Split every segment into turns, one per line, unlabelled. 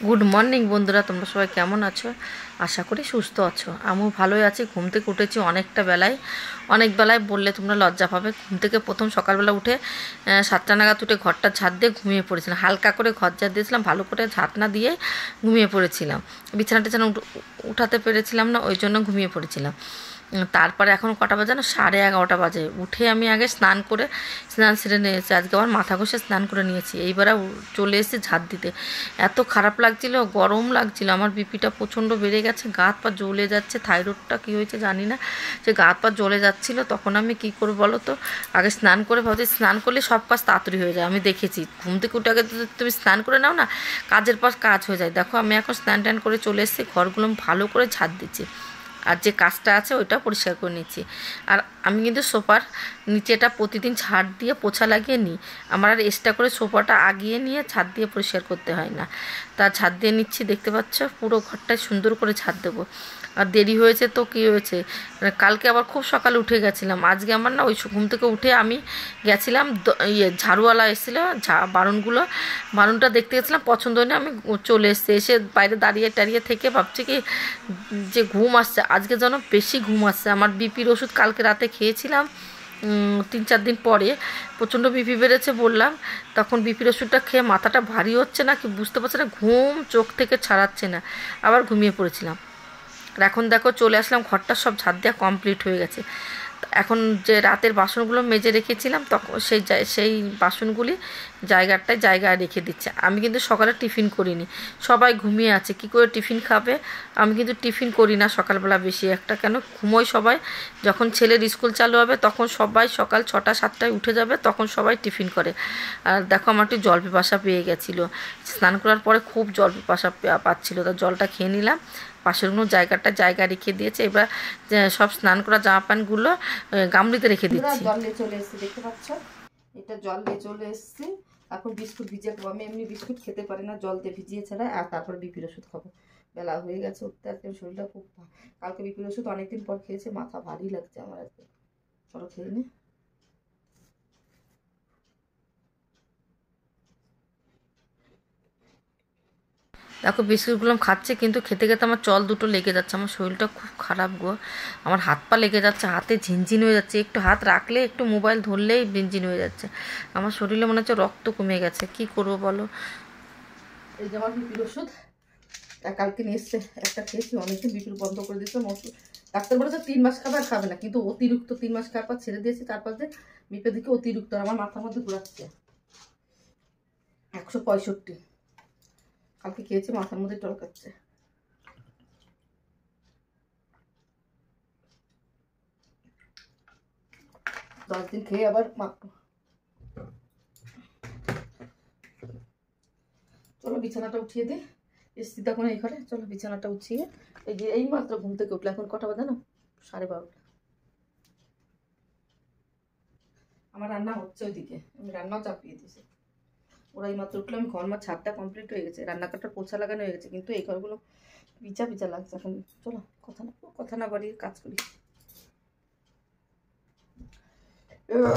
Good morning বন্ধুরা, তোমরা সবাই কেমন আছো? আশা করি সুস্থ আছো। আমিও ভালোই আছি। ঘুম থেকে উঠেছি অনেক বেলায় বললে তোমরা লজ্জা পাবে। ঘুম থেকে প্রথম সকালবেলা উঠে 7টা নাগাদ উঠে ঘরটা ঝাড় দিয়ে ঘুমিয়ে পড়েছিলাম। হালকা করে ঘর ঝাড় দিয়েছিলাম, ভালো করে ঝাঁট না দিয়ে ঘুমিয়ে পড়েছিলাম। বিছানাটা যেন উঠাতে পেরেছিলাম না, ওই জন্য ঘুমিয়ে পড়েছিলাম। তারপরে এখন কটা বাজে না, 11:30 বাজে। উঠে আমি আগে স্নান সেরে নিয়েছি। আজকে আবার মাথা ঘষে স্নান করে নিয়েছি। এইবার চলে এসেছি ঝাঁট দিতে। এত খারাপ লাগছিল, গরম লাগছিল, আমার বিপিটা প্রচণ্ড বেড়ে গেছে, গা হাত পা জ্বলে যাচ্ছে। থাইরয়েডটা কী হয়েছে জানি না, যে গা হাত পা জ্বলে যাচ্ছিলো। তখন আমি কী করবো বলো তো, আগে স্নান করে ভাবছি স্নান করলে সব কাজ তাড়াতাড়ি হয়ে যায়। আমি দেখেছি ঘুম থেকে উঠে আগে তুমি স্নান করে নাও না, কাজের পর কাজ হয়ে যায়। দেখো আমি এখন স্নান টান করে চলে এসেছি, ঘরগুলো ভালো করে ঝাঁট দিচ্ছি, আর যে কাজটা আছে ওইটা পরিষ্কার করে নিচ্ছি। আর আমি কিন্তু সোফার নিচেটা প্রতিদিন ঝাড় দিয়ে পোছা লাগিয়ে নিই। আমার আর এক্সট্রা করে সোফাটা আগিয়ে নিয়ে ছাদ দিয়ে পরিষ্কার করতে হয় না। তা ছাদ দিয়ে নিচ্ছি, দেখতে পাচ্ছ পুরো ঘরটায় সুন্দর করে ছাদ দেবো। আর দেরি হয়েছে তো কী হয়েছে, কালকে আবার খুব সকালে উঠে গেছিলাম। আজকে আমার না ওই ঘুম থেকে উঠে আমি গেছিলাম, ঝাড়ুওয়ালা এসেছিলো, বারুনটা দেখতে গেছিলাম, পছন্দ হয়নি, আমি চলে এসে বাইরে দাঁড়িয়ে থেকে ভাবছি কি যে ঘুম আসছে, আজকে যেন বেশি ঘুম আসছে। আমার বিপির ওষুধ কালকে রাতে খেয়েছিলাম, 3-4 দিন পরে প্রচণ্ড বিপি বেড়েছে বললাম। তখন বিপির ওষুধটা খেয়ে মাথাটা ভারী হচ্ছে না কি বুঝতে পারছি না, ঘুম চোখ থেকে ছাড়াচ্ছে না, আবার ঘুমিয়ে পড়েছিলাম। আর এখন দেখো চলে আসলাম, ঘরটা সব ঝাড় দেওয়া কমপ্লিট হয়ে গেছে। এখন যে রাতের বাসনগুলো মেজে রেখেছিলাম, তখন সেই বাসনগুলি জায়গায় রেখে দিচ্ছে। আমি কিন্তু সকালে টিফিন করিনি, সবাই ঘুমিয়ে আছে, কি করে টিফিন খাবে। আমি কিন্তু টিফিন করি না সকালবেলা বেশি একটা, কেন ঘুমোই সবাই। যখন ছেলের স্কুল চালু হবে তখন সবাই সকাল 6টা-7টায় উঠে যাবে, তখন সবাই টিফিন করে। আর দেখো আমার একটু জল পিপাসা পেয়ে গেছিলো, স্নান করার পরে খুব জল পিপাসা পাচ্ছিলো, তা জলটা খেয়ে নিলাম। পাশের কোনো জায়গা রেখে দিয়েছে। এবার সব স্নান করা জামা প্যান্টগুলো গামলিতে রেখে দিচ্ছি।
জল নিয়ে চলে এসেছি, দেখতে পাচ্ছ, এটা জল নিয়ে চলে এসেছি। এখন বিস্কুট ভিজিয়ে খাবো। আমি এমনি বিস্কুট খেতে পারি না, জল দিয়ে ভিজিয়ে ছাড়া। আর তারপর বিপির ওষুধ খাবো। বেলা হয়ে গেছে উঠতে, আজকে শরীরটা খুব, কালকে বিপির ওষুধ অনেকদিন পর খেয়েছে, মাথা ভারী লাগছে আমার আজকে। চলো খেয়ে নি।
দেখো বিস্কুটগুলো খাচ্ছে, কিন্তু খেতে খেতে আমার চল দুটো লেগে যাচ্ছে। আমার শরীরটা খুব খারাপ গো, আমার হাত পা লেগে যাচ্ছে, হাতে ঝিনঝিন হয়ে যাচ্ছে, একটু হাত রাখলে একটু মোবাইল ধরলেই ঝিনঝিন হয়ে যাচ্ছে। আমার শরীরে মনে হচ্ছে রক্ত কমে গেছে, কি করবো বলো।
এই যে আমার বিপির ওষুধ কালকে নিয়ে এসছে, একটা খেয়েছি, অনেকদিন বিপির বন্ধ করে দিয়েছিলাম ওষুধ। ডাক্তার বলেছে 3 মাস খাবে, আর খাবে না, কিন্তু অতিরিক্ত 3 মাস খাওয়ার পর ছেড়ে দিয়েছি। তারপর যে বিপের দিকে অতিরিক্ত আমার মাথার মধ্যে ঘুরাচ্ছে। 165 কালকে খেয়েছি, মাথার মধ্যে টলকাচ্ছে। 10 দিন খেয়ে আবার চলো বিছানাটা উঠিয়ে দিই। এসছি তখন এই ঘরে, চলো বিছানাটা উঠিয়ে। এই যে এই মাত্র ঘুম থেকে উঠলে, এখন কটা বাজে না, 12:30। আমার রান্না হচ্ছে ওইদিকে, আমি রান্নাও চাপিয়ে দিয়েছি। ওরা এই মাত্র উঠলো, আমি ঘর আমার ছাদটা কমপ্লিট হয়ে গেছে, রান্নাঘরটা পোছা লাগানো হয়ে গেছে, কিন্তু এই ঘরগুলো পিচা লাগছে এখন। চলো কথা না বাড়িয়ে কাজ করি।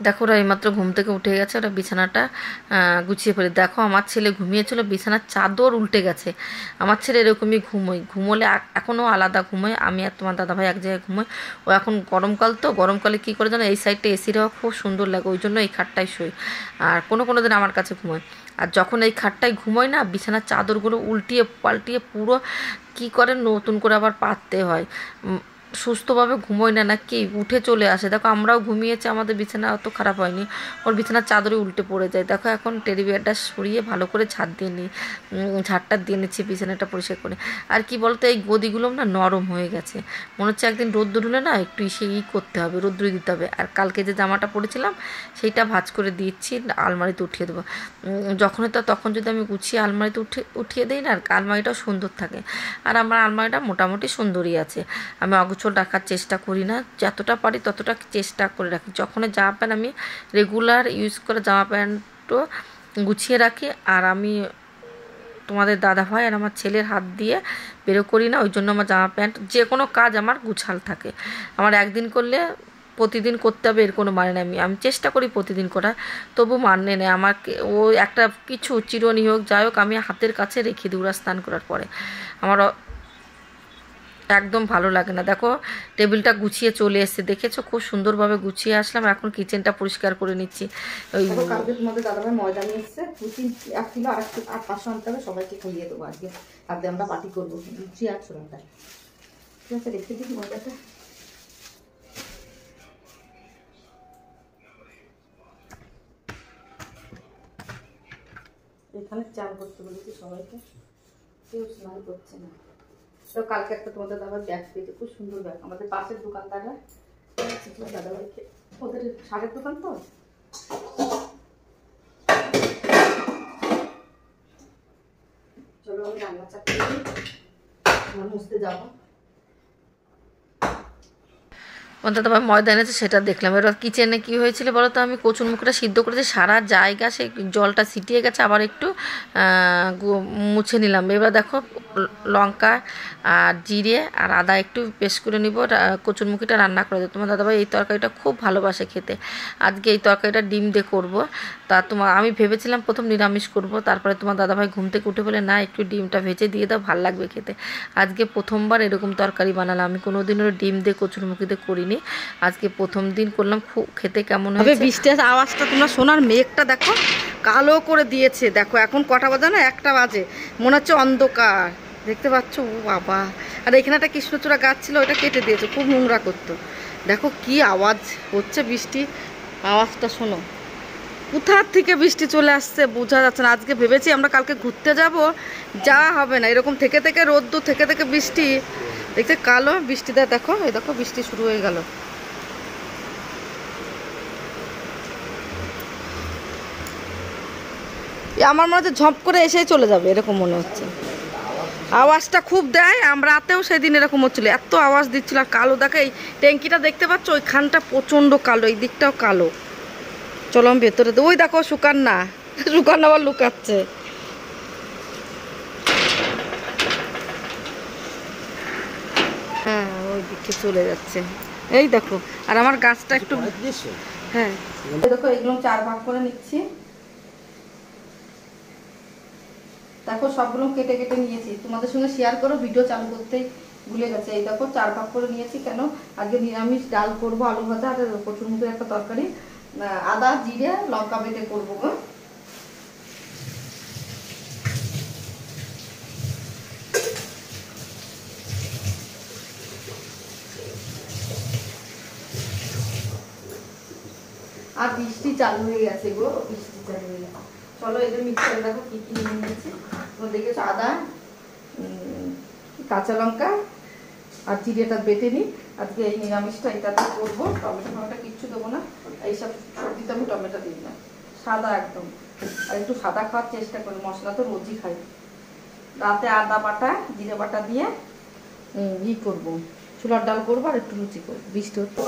দেখো ওরা এইমাত্র ঘুম থেকে উঠে গেছে, ওরা বিছানাটা গুছিয়ে ফেলে। দেখো আমার ছেলে ঘুমিয়েছিল, বিছানার চাদর উল্টে গেছে। আমার ছেলে এরকমই ঘুমোলে এখনও আলাদা ঘুমোয়, আমি আর তোমার দাদাভাই এক জায়গায় ঘুমোই। ও এখন গরমকাল তো, গরমকালে কী করে জানো, এই সাইডটা এসির হাওয়া খুব সুন্দর লাগে, ওই জন্য এই খাটটায় শোয়। আর কোনো দিন আমার কাছে ঘুমোয়। আর যখন এই খাটটায় ঘুমোয় না, বিছানার চাদরগুলো উল্টিয়ে পাল্টিয়ে পুরো কী করে নতুন করে আবার পাততে হয়। সুস্থভাবে ঘুমোয় না, কি উঠে চলে আসে। দেখো আমরাও ঘুমিয়েছি, আমাদের বিছানা অত খারাপ হয়নি, ওর বিছানার চাদরে উল্টে পড়ে যায়। দেখো এখন টেডি বিয়ারটা সরিয়ে ভালো করে ঝাড়টা দিয়ে নিচ্ছি বিছানাটা পরিষ্কার করে। আর কি বলতো, এই গদিগুলো না নরম হয়ে গেছে, মনে হচ্ছে একদিন রোদ্দুর হলে না একটু করতে হবে, রোদ্দুরে দিতে হবে। আর কালকে যে জামাটা পরেছিলাম সেইটা ভাঁজ করে দিচ্ছি, আলমারিতে উঠিয়ে দেবো। তখন যদি আমি গুছিয়ে আলমারিতে উঠিয়ে দিই না, আর আলমারিটাও সুন্দর থাকে। আর আমার আলমারিটা মোটামুটি সুন্দরই আছে, আমি অগোছল রাখার চেষ্টা করি না, যতটা পারি ততটা চেষ্টা করে রাখি। যখন জামা প্যান্ট আমি রেগুলার ইউজ করে জামা প্যান্টও গুছিয়ে রাখি। আর আমি তোমাদের দাদাভাই আর আমার ছেলের হাত দিয়ে বেরো করি না, ওই জন্য আমার জামা প্যান্ট যে কোনো কাজ আমার গুছাল থাকে। আমার একদিন করলে প্রতিদিন করতে হবে এর কোনো মানে নেই। আমি চেষ্টা করি প্রতিদিন করার, তবু মানে নেই আমাকে। ও একটা কিছু চিরুনি হোক যাই হোক আমি হাতের কাছে রেখে দিই ওরা স্নান করার পরে। আমার একদম ভালো লাগে না। দেখো টেবিলটা গুছিয়ে চলে এসেছে, দেখেছো খুব সুন্দরভাবে গুছিয়ে আসলাম। এখন কিচেনটা পরিষ্কার করে নিচ্ছি। ওই
কালকে তোমাদের দাদাভাই ময়দা নিয়ে এসছে, 1 কিলো আর 500 আনতে হবে, সবাইকে খাইয়ে দেবো আজকে। আজকে আমরা পার্টি করবো, লুচি আর ছোলাটা। ঠিক আছে, রেখে দিই ময়দাটা। এখানে চান করতে বলেছি সবাইকে, কেউ স্নান করছে না। তো কালকে একটা তোমাদের দাদার ব্যাগ পেয়েছে, খুব সুন্দর ব্যাগ। আমাদের পাশের দোকানদাররা দাদাভাইকে, ওদের শাড়ির দোকান তো, চলো আমি রান্না চাকরি মুছতে যাবো।
দাদাভাই ময়দা এনেছে সেটা দেখলাম। এবার কিচেনে কী হয়েছিল বলো তো, আমি কচুরমুখটা সিদ্ধ করেছি, সারা জায়গা সে জলটা ছিটিয়ে গেছে, আবার একটু মুছে নিলাম। এবার দেখো লঙ্কা আর জিরে আর আদা একটু পেস্ট করে নিব, কচুরমুখিটা রান্না করে দেবো। তোমার দাদাভাই এই তরকারিটা খুব ভালোবাসে খেতে। আজকে এই তরকারিটা ডিম দিয়ে করবো। তা আমি ভেবেছিলাম প্রথম নিরামিষ করব, তারপরে তোমার দাদাভাই ঘুম থেকে উঠে বলে না একটু ডিমটা ভেজে দিয়ে দাও, ভালো লাগবে খেতে। আজকে প্রথমবার এরকম তরকারি বানালাম। আমি কোনোদিনও ডিম দিয়ে কচুরমুখিতে করিনি, আজকে প্রথম দিন করলাম। খুব খেতে কেমন হবে।
বৃষ্টির আওয়াজটা তোমরা শোনার, মেঘটা দেখো কালো করে দিয়েছে। দেখো এখন কটা বাজে না, 1টা বাজে, মনে হচ্ছে অন্ধকার। দেখতে পাচ্ছ? ও বাবা! আর এখানে একটা কৃষ্ণচূড়া গাছ ছিল, ওটা কেটে দিয়েছে, খুব নোংরা করতো। দেখো কি আওয়াজ হচ্ছে, বৃষ্টি আওয়াজটা শোনো। কোথার থেকে বৃষ্টি চলে আসছে বোঝা যাচ্ছে না। আজকে ভেবেছি আমরা কালকে ঘুরতে যাব, যা হবে না। এরকম থেকে থেকে রোদ্দুর, থেকে থেকে বৃষ্টি, দেখতে কালো বৃষ্টিটা। দেখো এই দেখো বৃষ্টি শুরু হয়ে গেল। আমার মনে হচ্ছে ঝপ করে এসেই চলে যাবে, এরকম মনে হচ্ছে। আওয়াজটা খুব দেয়। আমরা রাতেও সেদিন এরকম হচ্ছিল, এত আওয়াজ দিচ্ছিল। আর কালো দেখো, এই ট্যাঙ্কিটা দেখতে পাচ্ছ, ওইখানটা প্রচণ্ড কালো, এই দিকটাও কালো। চলো আমি ভেতরে ওই দেখো সুকান্না, সুকান্না আবার লুকাচ্ছে। হ্যাঁ ওই দিকে চলে যাচ্ছে, এই দেখো। আর আমার গাছটা একটু, হ্যাঁ দেখো এগুলো 4 ভাগ করে নিচ্ছি। দেখো সবগুলো কেটে কেটে নিয়েছি, তোমাদের সঙ্গে শেয়ার করো, ভিডিও চালু করতেই ভুলে গেছে। এই দেখো 4 ভাগ করে নিয়েছি। কেন? আজকে নিরামিষ ডাল করবো, আলু ভাজা আর কচুরমুখির একটা তরকারি, আদা জিরে লঙ্কা বেটে করবো গো। আর বৃষ্টি চালু হয়ে গেছে গো, বৃষ্টি চালু হয়ে গেছে। চলো এদের মিক্সারে দেখো কি কি নিয়ে নিয়েছি। তোমরা দেখেছো আদা, কাঁচা লঙ্কা আর জিরেটা বেটে নিই। আজকে এই নিরামিষটা এটাতে করবো, টমেটো ফমেটো কিচ্ছু দেবো না। এইসব সবজিতে আমি টমেটো দিই না, সাদা একদম। আর একটু সাদা খাওয়ার চেষ্টা করি, মশলা তো রোজই খাই। রাতে আদা বাটা জিরে বাটা দিয়ে ই করবো, ছোলার ডাল করবো আর একটু লুচি করবো। বৃষ্টি হচ্ছে।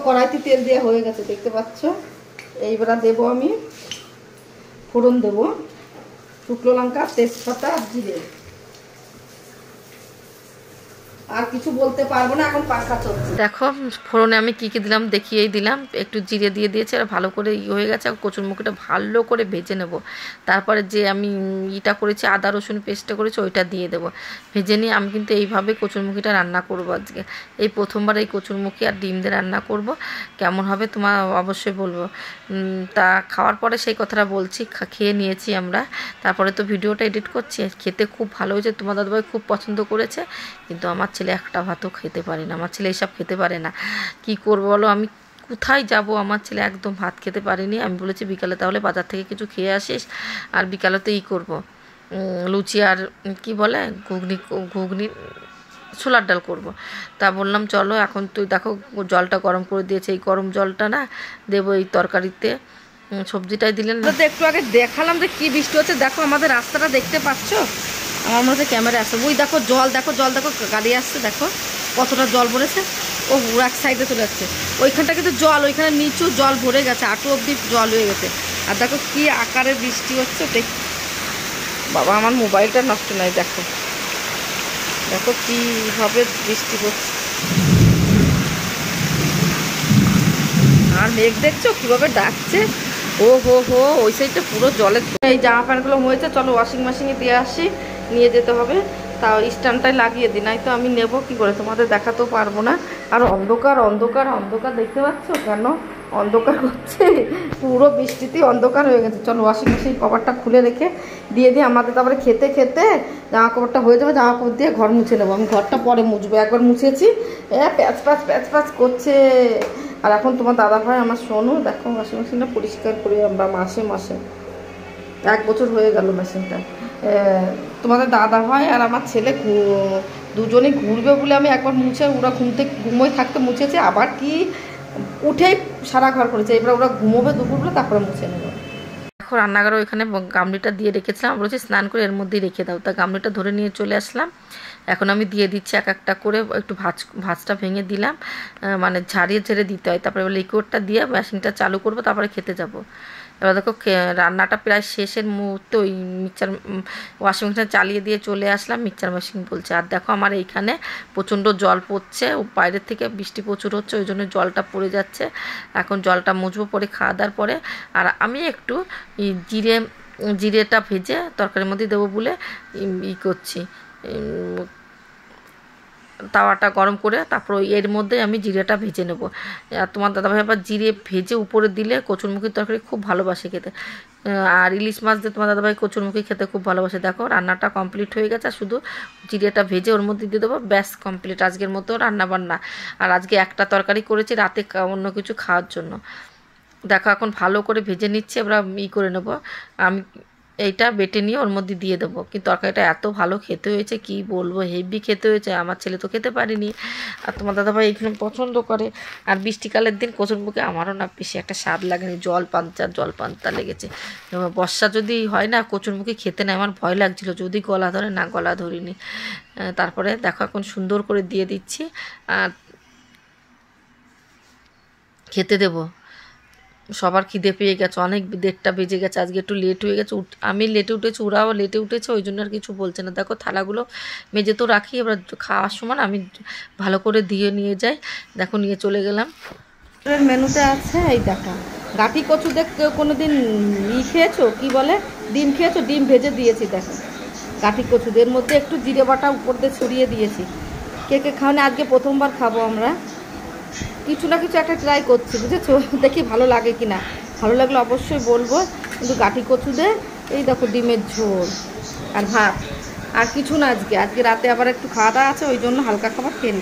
কড়াইতে তেল দেওয়া হয়ে গেছে দেখতে পাচ্ছ। এইবার দেবো আমি ফোড়ন, দেবো শুকনো লঙ্কা, তেজপাতা আর জিরে। আর কিছু বলতে পারবো না, এখন পাখা চলছে।
দেখো ফোড়নে আমি কি কি দিলাম দেখিয়েই দিলাম। একটু জিরে দিয়ে দিয়েছি, আর ভালো করে হয়ে গেছে। আর কচুরমুখিটা ভালো করে ভেজে নেব। তারপরে যে আমি ইটা করেছি আদা রসুন পেস্টটা করেছি ওইটা দিয়ে দেবো, ভেজে নিয়ে। আমি কিন্তু এইভাবে কচুরমুখিটা রান্না করব আজকে। এই প্রথমবার এই কচুরমুখি আর ডিম দিয়ে রান্না করব। কেমন হবে তোমার অবশ্যই বলবো। তা খাওয়ার পরে সেই কথাটা বলছি, খেয়ে নিয়েছি আমরা। তারপরে তো ভিডিওটা এডিট করছি। খেতে খুব ভালো হয়েছে, তোমার দাদাভাই খুব পছন্দ করেছে। কিন্তু আমার ছেলে একটা ভাতও খেতে পারে না, আমার ছেলে এইসব খেতে পারে না। কি করবো বলো, আমি কোথায় যাব? আমার ছেলে একদম ভাত খেতে পারেনি। আমি বলেছি বিকালে তাহলে বাজার থেকে কিছু খেয়ে আসিস, আর বিকালেতে করবো লুচি আর কি বলে ঘুগনি ছোলার ডাল করব। তা বললাম চলো এখন তুই দেখো জলটা গরম করে দিয়েছে, এই গরম জলটা না দেবো এই তরকারিতে, সবজিটাই দিলেন।
একটু আগে দেখালাম যে কি বৃষ্টি হচ্ছে। দেখো আমাদের রাস্তাটা দেখতে পাচ্ছ, আমার মনে হচ্ছে ক্যামেরা আসছে। ওই দেখো জল, দেখো জল, দেখো গাড়ি আসছে, দেখো কতটা জল ভরেছে। ও এক সাইডে চলে যাচ্ছে, ওইখানটা কিন্তু জল, ওইখানে নিচু জল ভরে গেছে, আঁটু অব্দি জল হয়ে গেছে। আর দেখো কি আকারে বৃষ্টি হচ্ছে, দেখ বাবা আমার মোবাইলটা নষ্ট নয়, দেখো দেখো কীভাবে বৃষ্টি হচ্ছে। আর মেঘ দেখছো কীভাবে ডাকছে, ও হো হো, ওই সাইডটা পুরো জলে। এই জামা প্যান্টগুলো হয়েছে, চলো ওয়াশিং মেশিনে দিয়ে আসি, নিয়ে যেতে হবে। তাও স্ট্যান্ডটাই লাগিয়ে দিই, নাই তো আমি নেবো কী করে, তোমাদের দেখাতেও পারবো না। আর অন্ধকার অন্ধকার অন্ধকার, দেখতে পাচ্ছ কেন অন্ধকার করছে, পুরো বৃষ্টিতেই অন্ধকার হয়ে গেছে। চলো ওয়াশিং মেশিন কভারটা খুলে রেখে দিয়ে দিই, আমাদের তারপরে খেতে খেতে জামা কাপড়টা হয়ে যাবে, জামা কাপড় দিয়ে ঘর মুছে নেবো। আমি ঘরটা পরে মুছবো, একবার মুছেছি প্যাচ প্যাচ প্যাচ প্যাচ করছে। আর এখন তোমার দাদা ভাই আমার শোনো, দেখো ওয়াশিং মেশিনটা পরিষ্কার করি আমরা মাসে মাসে, 1 বছর হয়ে গেল মেশিনটা। তোমাদের দাদা ভাই আর আমার ছেলে দুজনে ঘুরবে বলে আমি একবার মুছে, ওরা ঘুমোয় থাকতে মুছেছে, আবার কি উঠেই সারা ঘর করেছে। এবার ওরা ঘুমোবে দুপুরবেলা, তারপরে মুছে নেবে। এখন রান্নাঘরে ওইখানে গামলিটা দিয়ে রেখেছিলাম, বলেছি স্নান করে এর মধ্যেই রেখে দাও, তা গামলিটা ধরে নিয়ে চলে আসলাম। এখন আমি দিয়ে দিচ্ছি এক একটা করে, একটু ভাঁজটা ভেঙে দিলাম, মানে ঝাড়িয়ে ঝেড়ে দিতে হয়, তারপরে লিকুইডটা দিয়ে মেশিনটা চালু করবো, তারপরে খেতে যাব। এবার দেখো রান্নাটা প্রায় শেষের মুহূর্তে ওই ওয়াশিং মেশিন চালিয়ে দিয়ে চলে আসলাম, মিক্সচার মেশিন বলছে। আর দেখো আমার এইখানে প্রচণ্ড জল পড়ছে, বাইরের থেকে বৃষ্টি প্রচুর হচ্ছে, ওই জন্য জলটা পড়ে যাচ্ছে। এখন জলটা মুছবো পরে, খাওয়া দাওয়ার পরে। আর আমি একটু জিরেটা ভেজে তরকারির মধ্যে দেবো বলে করছি, তাওয়াটা গরম করে তারপর এর মধ্যে আমি জিরেটা ভেজে নেব। আর তোমার দাদাভাই আবার জিরে ভেজে উপরে দিলে কচুরমুখির তরকারি খুব ভালোবাসে খেতে, আর ইলিশ মাছ দিয়ে তোমার দাদাভাই কচুরমুখি খেতে খুব ভালোবাসে। দেখো রান্নাটা কমপ্লিট হয়ে গেছে, আর শুধু জিরেটা ভেজে ওর মধ্যে দিয়ে দেবো, ব্যাস কমপ্লিট আজকের মতো রান্নাবান্না। আর আজকে একটা তরকারি করেছি রাতে অন্য কিছু খাওয়ার জন্য। দেখো এখন ভালো করে ভেজে নিচ্ছে, এবার করে নেবো। আমি এইটা বেটে নিয়ে ওর মধ্যে দিয়ে দেবো। কিন্তু তরকারিটা এত ভালো খেতে হয়েছে, কি বলবো, হেভি খেতে হয়েছে। আমার ছেলে তো খেতে পারেনি, আর তোমার দাদাভাই এখানে পছন্দ করে। আর বৃষ্টিকালের দিন কচুরমুখী আমারও না বেশি একটা স্বাদ লাগেনি, জল পান্তা লেগেছে। বর্ষা যদি হয় না, কচুরমুখী খেতে না আমার ভয় লাগছিল, যদি গলা ধরে, না গলা ধরিনি। তারপরে দেখো এখন সুন্দর করে দিয়ে দিচ্ছি আর খেতে দেবো। সবার খিদে পেয়ে গেছে, অনেক 1:30টা বেজে গেছে, আজকে একটু লেট হয়ে গেছে। আমি লেটে উঠেছি, ওরাও লেটে উঠেছে, ওই জন্য আর কিছু বলছে না। দেখো থালাগুলো মেজে তো রাখি, এবার খাওয়ার সময় আমি ভালো করে দিয়ে নিয়ে যাই। দেখো নিয়ে চলে গেলাম। মেনুতে আছে এই দেখো গাঠি কচু, কোনো দিন খেয়েছো, কি বলে ডিম খেয়েছো, ডিম ভেজে দিয়েছি। দেখো গাঠি কচুদের মধ্যে একটু জিরে বাটা উপর দিয়ে ছড়িয়ে দিয়েছি। কে কে খাওয়ানে আজকে প্রথমবার খাবো আমরা, কিছু না কিছু একটা ট্রাই করছি, বুঝেছো, দেখি ভালো লাগে কি না। ভালো লাগলে অবশ্যই বলবো। কিন্তু গাঠি কচু দে, এই দেখো ডিমের ঝোল আর ভাত, আর কিছু না। আজকে রাতে আবার একটু খাওয়া দাওয়া আছে, ওই জন্য হালকা খাবার খেয়ে